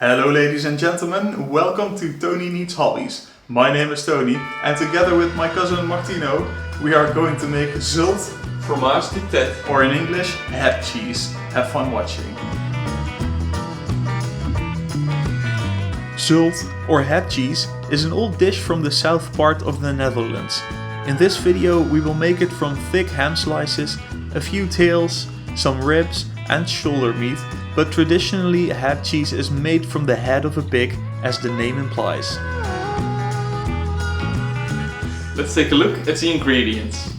Hello ladies and gentlemen, welcome to Tony Needs Hobbies. My name is Tony and together with my cousin Martino we are going to make Zult Fromage de Tête, or in English, head cheese. Have fun watching. Zult or head cheese is an old dish from the south part of the Netherlands. In this video we will make it from thick ham slices, a few tails, some ribs and shoulder meat, but traditionally head cheese is made from the head of a pig, as the name implies. Let's take a look at the ingredients.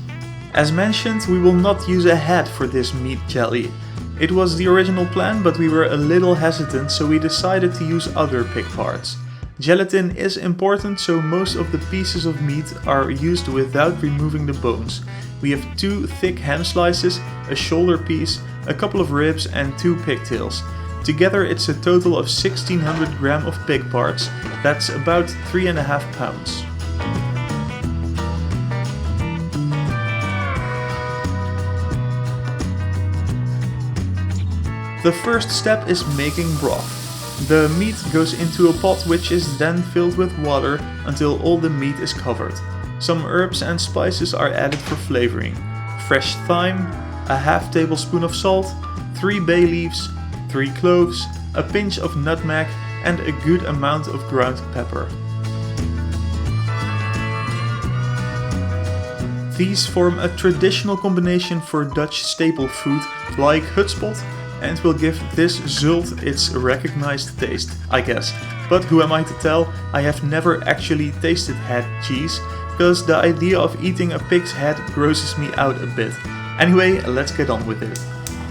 As mentioned, we will not use a head for this meat jelly. It was the original plan, but we were a little hesitant, so we decided to use other pig parts. Gelatin is important, so most of the pieces of meat are used without removing the bones. We have 2 thick ham slices, a shoulder piece, a couple of ribs and 2 pigtails. Together it's a total of 1600 grams of pig parts, that's about 3.5 pounds. The first step is making broth. The meat goes into a pot which is then filled with water until all the meat is covered. Some herbs and spices are added for flavoring. Fresh thyme, a half tablespoon of salt, 3 bay leaves, 3 cloves, a pinch of nutmeg and a good amount of ground pepper. These form a traditional combination for Dutch staple food like hutspot and will give this Zult its recognized taste, I guess. But who am I to tell? I have never actually tasted head cheese, because the idea of eating a pig's head grosses me out a bit. Anyway, let's get on with it.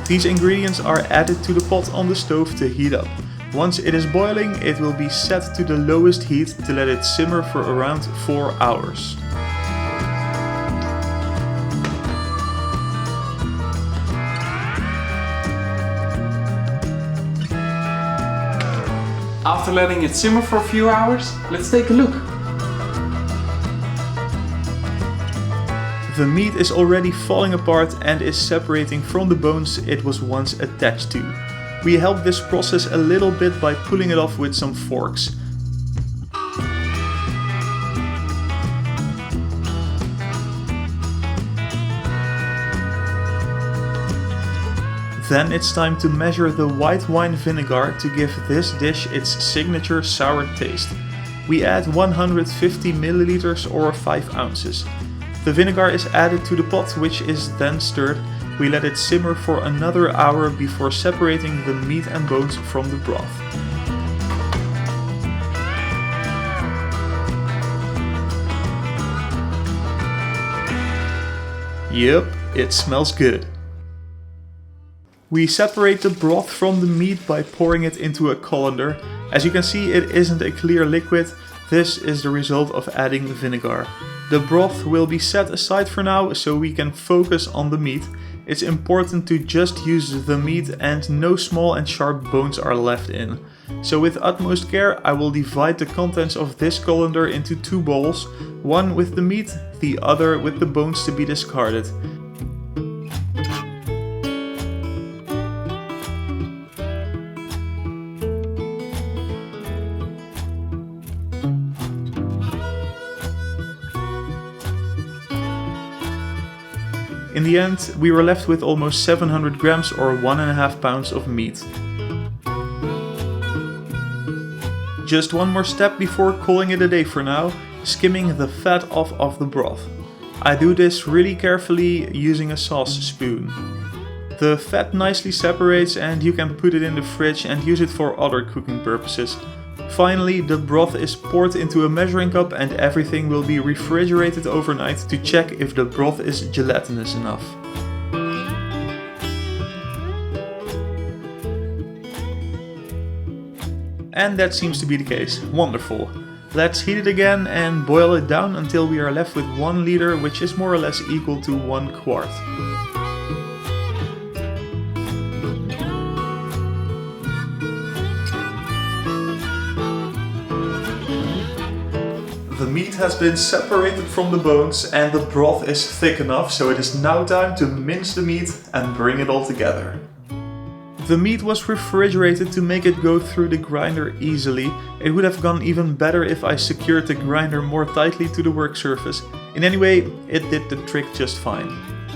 These ingredients are added to the pot on the stove to heat up. Once it is boiling, it will be set to the lowest heat to let it simmer for around 4 hours. After letting it simmer for a few hours, let's take a look. The meat is already falling apart and is separating from the bones it was once attached to. We help this process a little bit by pulling it off with some forks. Then it's time to measure the white wine vinegar to give this dish its signature sour taste. We add 150 milliliters or 5 ounces. The vinegar is added to the pot, which is then stirred. We let it simmer for another hour before separating the meat and bones from the broth. Yep, it smells good. We separate the broth from the meat by pouring it into a colander. As you can see, it isn't a clear liquid. This is the result of adding vinegar. The broth will be set aside for now so we can focus on the meat. It's important to just use the meat and no small and sharp bones are left in. So with utmost care I will divide the contents of this colander into 2 bowls, one with the meat, the other with the bones to be discarded. In the end, we were left with almost 700 grams or 1.5 pounds of meat. Just one more step before calling it a day for now, skimming the fat off of the broth. I do this really carefully using a sauce spoon. The fat nicely separates and you can put it in the fridge and use it for other cooking purposes. Finally, the broth is poured into a measuring cup and everything will be refrigerated overnight to check if the broth is gelatinous enough. And that seems to be the case. Wonderful. Let's heat it again and boil it down until we are left with 1 liter, which is more or less equal to 1 quart. The meat has been separated from the bones and the broth is thick enough, so it is now time to mince the meat and bring it all together. the meat was refrigerated to make it go through the grinder easily. It would have gone even better if I secured the grinder more tightly to the work surface. In any way, it did the trick just fine.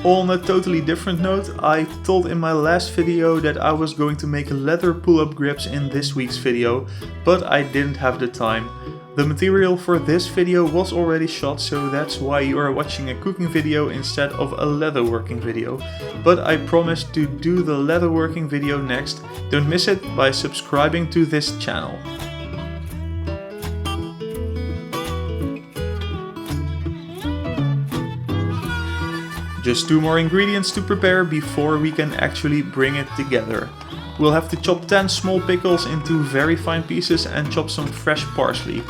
On a totally different note, I told in my last video that I was going to make leather pull-up grips in this week's video, but I didn't have the time. The material for this video was already shot, so that's why you are watching a cooking video instead of a leatherworking video. But I promise to do the leatherworking video next. Don't miss it by subscribing to this channel. Just 2 more ingredients to prepare before we can actually bring it together. We'll have to chop 10 small pickles into very fine pieces and chop some fresh parsley.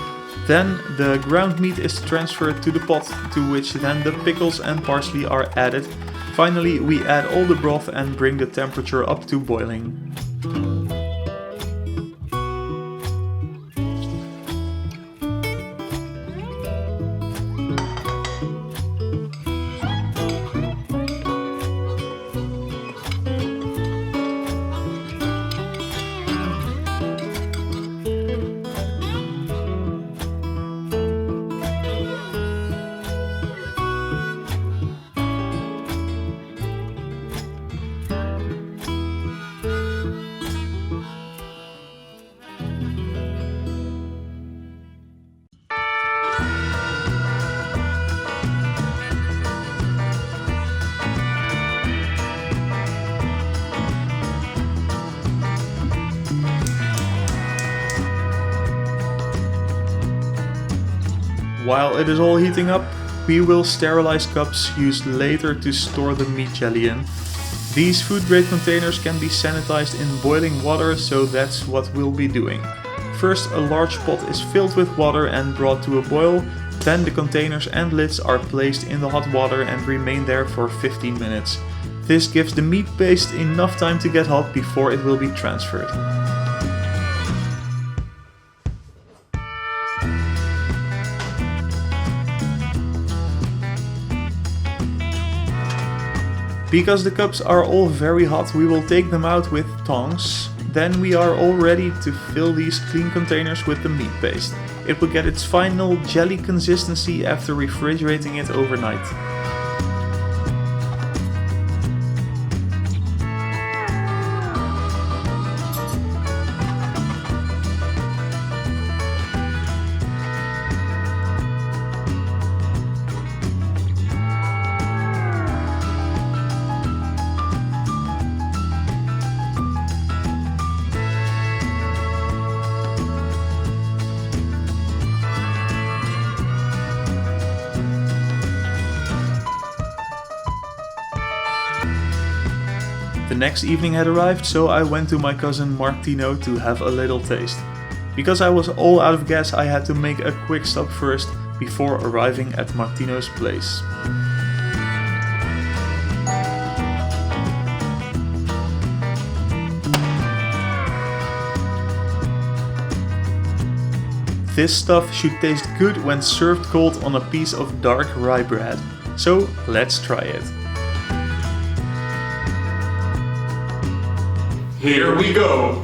Then the ground meat is transferred to the pot, to which then the pickles and parsley are added. Finally, we add all the broth and bring the temperature up to boiling. While it is all heating up, we will sterilize cups used later to store the meat jelly in. These food grade containers can be sanitized in boiling water, so that's what we'll be doing. First, a large pot is filled with water and brought to a boil. Then the containers and lids are placed in the hot water and remain there for 15 minutes. This gives the meat paste enough time to get hot before it will be transferred. Because the cups are all very hot, we will take them out with tongs. Then we are all ready to fill these clean containers with the meat paste. It will get its final jelly consistency after refrigerating it overnight. The next evening had arrived, so I went to my cousin Martino to have a little taste. Because I was all out of gas, I had to make a quick stop first before arriving at Martino's place. This stuff should taste good when served cold on a piece of dark rye bread. So let's try it. Here we go!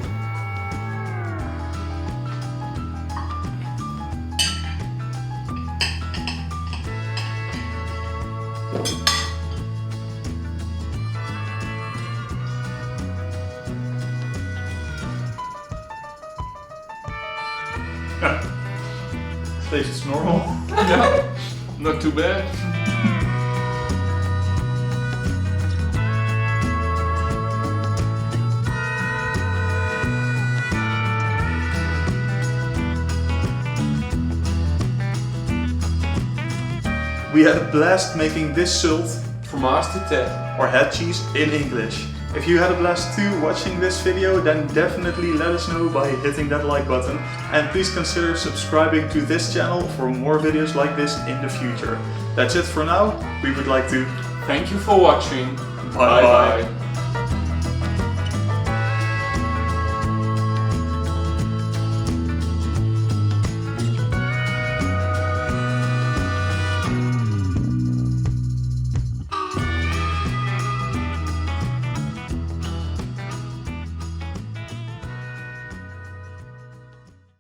Tastes normal. Yeah, not too bad. We had a blast making this Zult, Fromage de Tête, or head cheese in English. If you had a blast too watching this video, then definitely let us know by hitting that like button, and please consider subscribing to this channel for more videos like this in the future. That's it for now. We would like to thank you for watching. Bye bye.